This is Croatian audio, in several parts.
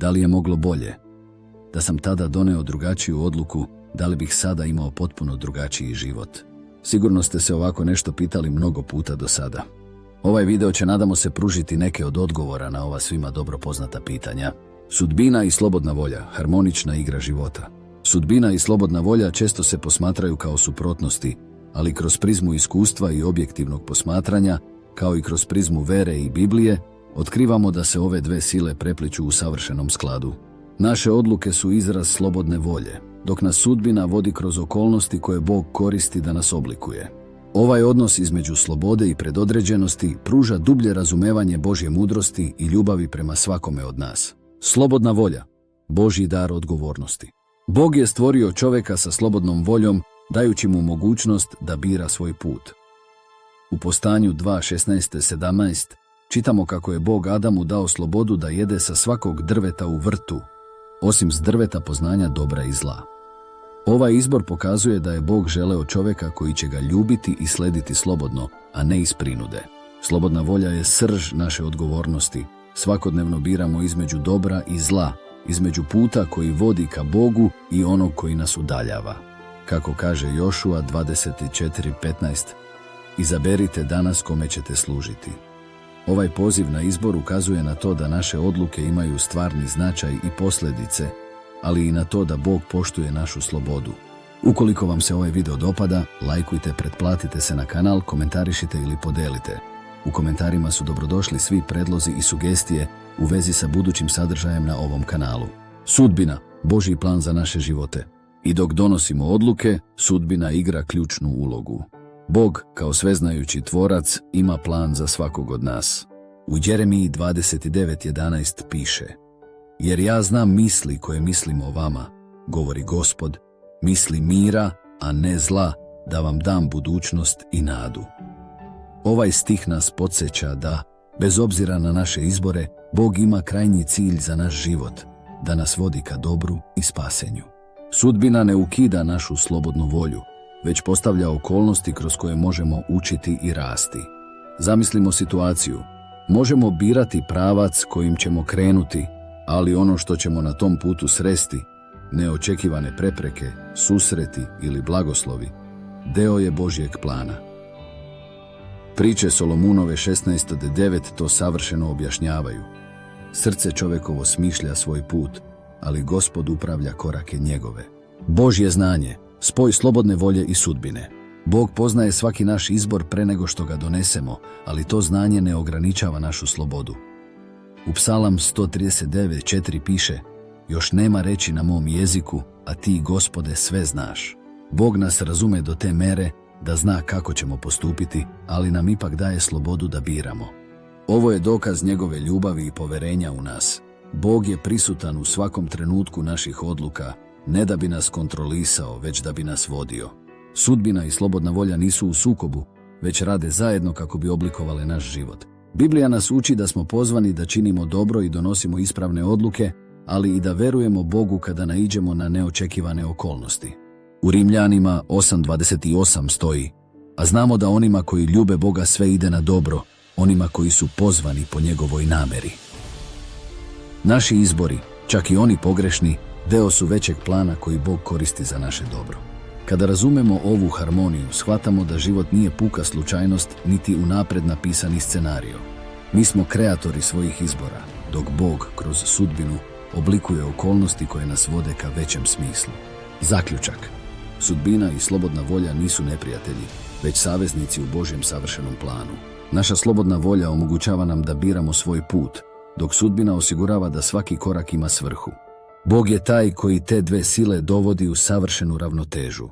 Da li je moglo bolje? Da sam tada doneo drugačiju odluku, da li bih sada imao potpuno drugačiji život? Sigurno ste se ovako nešto pitali mnogo puta do sada. Ovaj video će, nadamo se, pružiti neke od odgovora na ova svima dobro poznata pitanja. Sudbina i slobodna volja, harmonična igra života. Sudbina i slobodna volja često se posmatraju kao suprotnosti, ali kroz prizmu iskustva i objektivnog posmatranja, kao i kroz prizmu vere i Biblije, otkrivamo da se ove dve sile prepliću u savršenom skladu. Naše odluke su izraz slobodne volje, dok nas sudbina vodi kroz okolnosti koje Bog koristi da nas oblikuje. Ovaj odnos između slobode i predodređenosti pruža dublje razumevanje Božje mudrosti i ljubavi prema svakome od nas. Slobodna volja, Božji dar odgovornosti. Bog je stvorio čovjeka sa slobodnom voljom, dajući mu mogućnost da bira svoj put. U Postanju 2:16-17 čitamo kako je Bog Adamu dao slobodu da jede sa svakog drveta u vrtu, osim s drveta poznanja dobra i zla. Ovaj izbor pokazuje da je Bog želeo čovjeka koji će ga ljubiti i slediti slobodno, a ne iz prinude. Slobodna volja je srž naše odgovornosti. Svakodnevno biramo između dobra i zla, između puta koji vodi ka Bogu i onog koji nas udaljava. Kako kaže Jošua 24:15, izaberite danas kome ćete služiti. Ovaj poziv na izbor ukazuje na to da naše odluke imaju stvarni značaj i posljedice, ali i na to da Bog poštuje našu slobodu. Ukoliko vam se ovaj video dopada, lajkujte, pretplatite se na kanal, komentarišite ili podelite. U komentarima su dobrodošli svi predlozi i sugestije u vezi sa budućim sadržajem na ovom kanalu. Sudbina, Božji plan za naše živote. I dok donosimo odluke, sudbina igra ključnu ulogu. Bog, kao sveznajući tvorac, ima plan za svakog od nas. U Jeremiji 29:11 piše: jer ja znam misli koje mislim o vama, govori Gospod, misli mira, a ne zla, da vam dam budućnost i nadu. Ovaj stih nas podsjeća da, bez obzira na naše izbore, Bog ima krajnji cilj za naš život, da nas vodi ka dobru i spasenju. Sudbina ne ukida našu slobodnu volju, već postavlja okolnosti kroz koje možemo učiti i rasti. Zamislimo situaciju. Možemo birati pravac kojim ćemo krenuti, ali ono što ćemo na tom putu sresti, neočekivane prepreke, susreti ili blagoslovi, deo je Božjeg plana. Priče Solomunove 16:9 to savršeno objašnjavaju. Srce čovjekovo smišlja svoj put, ali Gospod upravlja korake njegove. Božje znanje, spoj slobodne volje i sudbine. Bog poznaje svaki naš izbor pre nego što ga donesemo, ali to znanje ne ograničava našu slobodu. U Psalam 139:4 piše: još nema reči na mom jeziku, a ti, Gospode, sve znaš. Bog nas razume do te mere da zna kako ćemo postupiti, ali nam ipak daje slobodu da biramo. Ovo je dokaz njegove ljubavi i poverenja u nas. Bog je prisutan u svakom trenutku naših odluka, ne da bi nas kontrolisao, već da bi nas vodio. Sudbina i slobodna volja nisu u sukobu, već rade zajedno kako bi oblikovale naš život. Biblija nas uči da smo pozvani da činimo dobro i donosimo ispravne odluke, ali i da verujemo Bogu kada naiđemo na neočekivane okolnosti. U Rimljanima 8:28 stoji: a znamo da onima koji ljube Boga sve ide na dobro, onima koji su pozvani po njegovoj nameri. Naši izbori, čak i oni pogrešni, deo su većeg plana koji Bog koristi za naše dobro. Kada razumemo ovu harmoniju, shvatamo da život nije puka slučajnost niti unapred napisani scenario. Mi smo kreatori svojih izbora, dok Bog kroz sudbinu oblikuje okolnosti koje nas vode ka većem smislu. Zaključak. Sudbina i slobodna volja nisu neprijatelji, već saveznici u Božjem savršenom planu. Naša slobodna volja omogućava nam da biramo svoj put, dok sudbina osigurava da svaki korak ima svrhu. Bog je taj koji te dve sile dovodi u savršenu ravnotežu.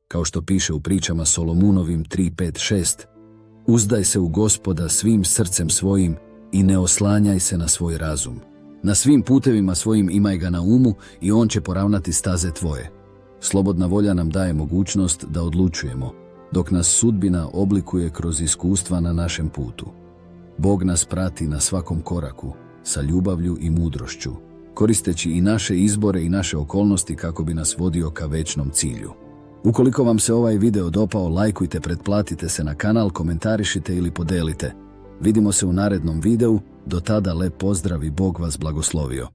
Kao što piše u pričama Solomunovim 3:5-6, uzdaj se u Gospoda svim srcem svojim i ne oslanjaj se na svoj razum. Na svim putevima svojim imaj ga na umu i on će poravnati staze tvoje. Slobodna volja nam daje mogućnost da odlučujemo, dok nas sudbina oblikuje kroz iskustva na našem putu. Bog nas prati na svakom koraku, sa ljubavlju i mudrošću, koristeći i naše izbore i naše okolnosti kako bi nas vodio ka večnom cilju. Ukoliko vam se ovaj video dopao, lajkujte, pretplatite se na kanal, komentarišite ili podelite. Vidimo se u narednom videu, do tada lep pozdrav i Bog vas blagoslovio.